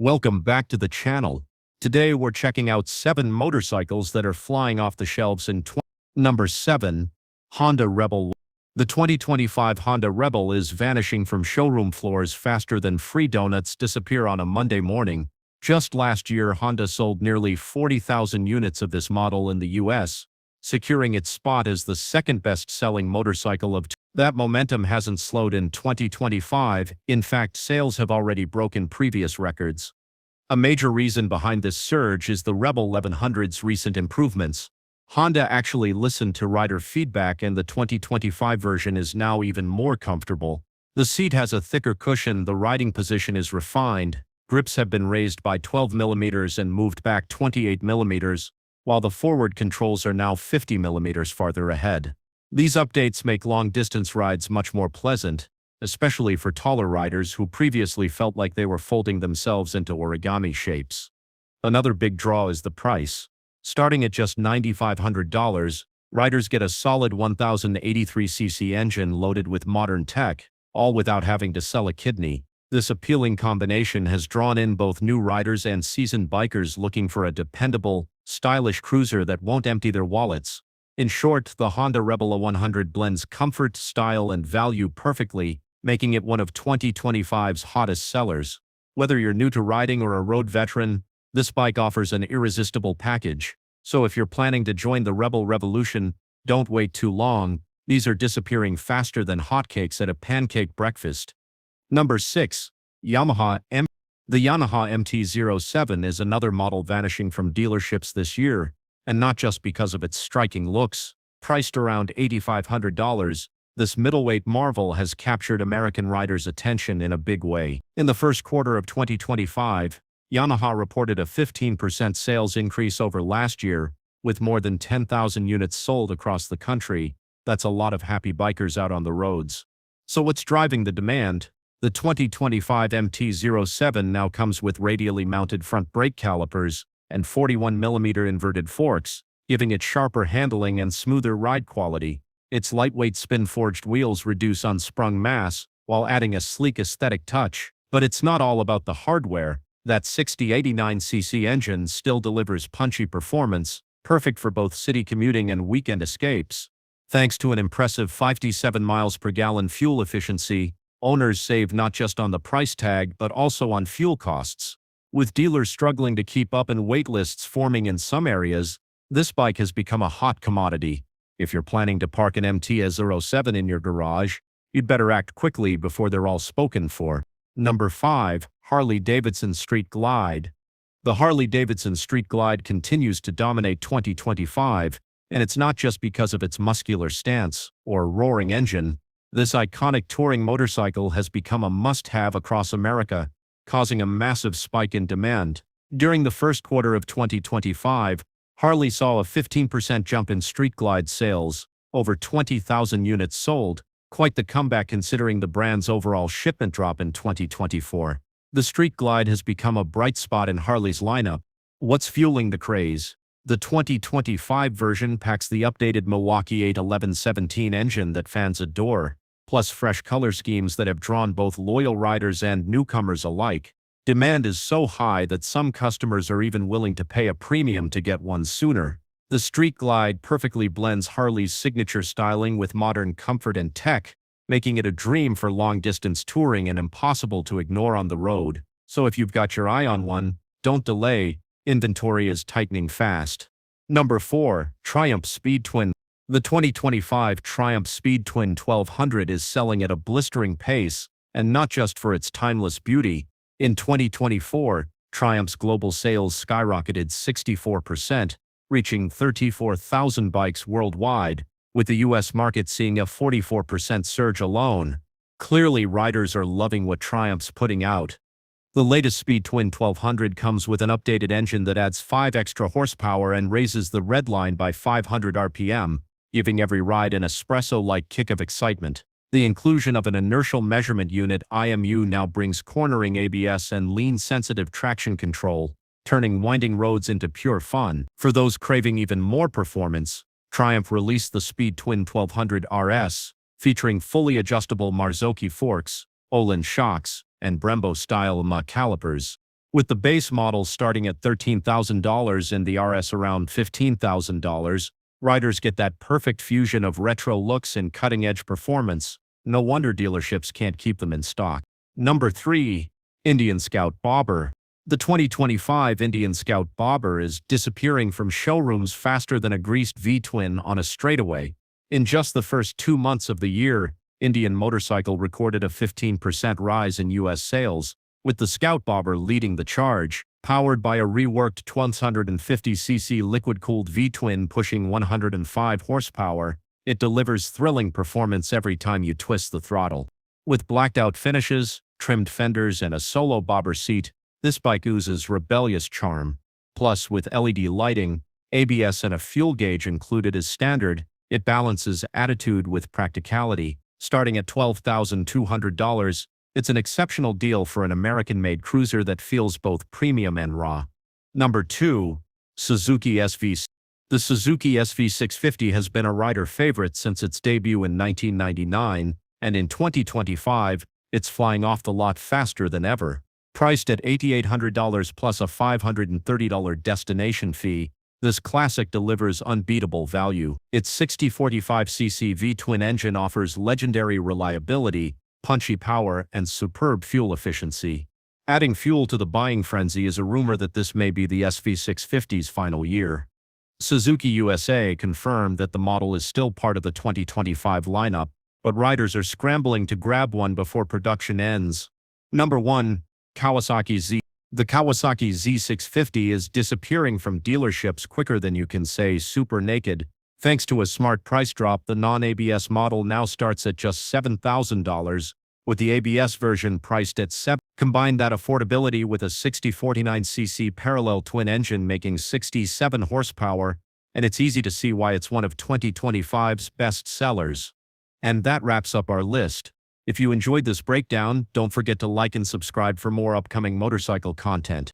Welcome back to the channel. Today we're checking out 7 motorcycles that are flying off the shelves in Number 7. Honda Rebel. The 2025 Honda Rebel is vanishing from showroom floors faster than free donuts disappear on a Monday morning. Just last year, Honda sold nearly 40,000 units of this model in the US, securing its spot as the second best-selling motorcycle of that momentum hasn't slowed in 2025. In fact, sales have already broken previous records. A major reason behind this surge is the Rebel 1100's recent improvements. Honda actually listened to rider feedback, and the 2025 version is now even more comfortable. The seat has a thicker cushion, the riding position is refined, grips have been raised by 12 mm and moved back 28 mm, while the forward controls are now 50 mm farther ahead. These updates make long-distance rides much more pleasant, especially for taller riders who previously felt like they were folding themselves into origami shapes. Another big draw is the price. Starting at just $9,500, riders get a solid 1083cc engine loaded with modern tech, all without having to sell a kidney. This appealing combination has drawn in both new riders and seasoned bikers looking for a dependable, stylish cruiser that won't empty their wallets. In short, the Honda Rebel 100 blends comfort, style, and value perfectly, making it one of 2025's hottest sellers. Whether you're new to riding or a road veteran, this bike offers an irresistible package. So if you're planning to join the Rebel revolution, don't wait too long. These are disappearing faster than hotcakes at a pancake breakfast. Number 6. Yamaha MT07. The Yamaha MT07 is another model vanishing from dealerships this year, and not just because of its striking looks. Priced around $8,500, this middleweight marvel has captured American riders' attention in a big way. In the first quarter of 2025, Yamaha reported a 15% sales increase over last year, with more than 10,000 units sold across the country. That's a lot of happy bikers out on the roads. So what's driving the demand? The 2025 MT07 now comes with radially mounted front brake calipers and 41mm inverted forks, giving it sharper handling and smoother ride quality. Its lightweight spin-forged wheels reduce unsprung mass, while adding a sleek aesthetic touch. But it's not all about the hardware. That 6089cc engine still delivers punchy performance, perfect for both city commuting and weekend escapes. Thanks to an impressive 57 miles per gallon fuel efficiency, owners save not just on the price tag but also on fuel costs. With dealers struggling to keep up and wait lists forming in some areas, this bike has become a hot commodity. If you're planning to park an MT07 in your garage, you'd better act quickly before they're all spoken for. Number 5. Harley-Davidson Street Glide. The Harley-Davidson Street Glide continues to dominate 2025, and it's not just because of its muscular stance or roaring engine. This iconic touring motorcycle has become a must-have across America, causing a massive spike in demand. During the first quarter of 2025, Harley saw a 15% jump in Street Glide sales, over 20,000 units sold, quite the comeback considering the brand's overall shipment drop in 2024. The Street Glide has become a bright spot in Harley's lineup. What's fueling the craze? The 2025 version packs the updated Milwaukee 81117 engine that fans adore, plus fresh color schemes that have drawn both loyal riders and newcomers alike. Demand is so high that some customers are even willing to pay a premium to get one sooner. The Street Glide perfectly blends Harley's signature styling with modern comfort and tech, making it a dream for long-distance touring and impossible to ignore on the road. So if you've got your eye on one, don't delay. Inventory is tightening fast. Number 4. Triumph Speed Twin. The 2025 Triumph Speed Twin 1200 is selling at a blistering pace, and not just for its timeless beauty. In 2024, Triumph's global sales skyrocketed 64%, reaching 34,000 bikes worldwide, with the US market seeing a 44% surge alone. Clearly, riders are loving what Triumph's putting out. The latest Speed Twin 1200 comes with an updated engine that adds 5 extra horsepower and raises the redline by 500 RPM, giving every ride an espresso-like kick of excitement. The inclusion of an inertial measurement unit (IMU) now brings cornering ABS and lean-sensitive traction control, turning winding roads into pure fun. For those craving even more performance, Triumph released the Speed Twin 1200 RS, featuring fully adjustable Marzocchi forks, Olin shocks, and Brembo-style Yamaha calipers. With the base model starting at $13,000 and the RS around $15,000, riders get that perfect fusion of retro looks and cutting-edge performance. No wonder dealerships can't keep them in stock. Number 3. Indian Scout Bobber. The 2025 Indian Scout Bobber is disappearing from showrooms faster than a greased V-twin on a straightaway. In just the first 2 months of the year, Indian Motorcycle recorded a 15% rise in U.S. sales, with the Scout Bobber leading the charge. Powered by a reworked 1250cc liquid-cooled V-twin pushing 105 horsepower, it delivers thrilling performance every time you twist the throttle. With blacked-out finishes, trimmed fenders, and a solo bobber seat, this bike oozes rebellious charm. Plus, with LED lighting, ABS, and a fuel gauge included as standard, it balances attitude with practicality. Starting at $12,200, it's an exceptional deal for an American-made cruiser that feels both premium and raw. Number 2. Suzuki SV650. The Suzuki SV650 has been a rider favorite since its debut in 1999, and in 2025, it's flying off the lot faster than ever. Priced at $8,800 plus a $530 destination fee, this classic delivers unbeatable value. Its 6045cc V-twin engine offers legendary reliability, punchy power, and superb fuel efficiency. Adding fuel to the buying frenzy is a rumor that this may be the SV650's final year. Suzuki USA confirmed that the model is still part of the 2025 lineup, but riders are scrambling to grab one before production ends. Number 1. Kawasaki Z. The Kawasaki Z650 is disappearing from dealerships quicker than you can say super naked. Thanks to a smart price drop, the non-ABS model now starts at just $7,000, with the ABS version priced at $7,000. Combine that affordability with a 6049cc parallel twin engine making 67 horsepower, and it's easy to see why it's one of 2025's best sellers. And that wraps up our list. If you enjoyed this breakdown, don't forget to like and subscribe for more upcoming motorcycle content.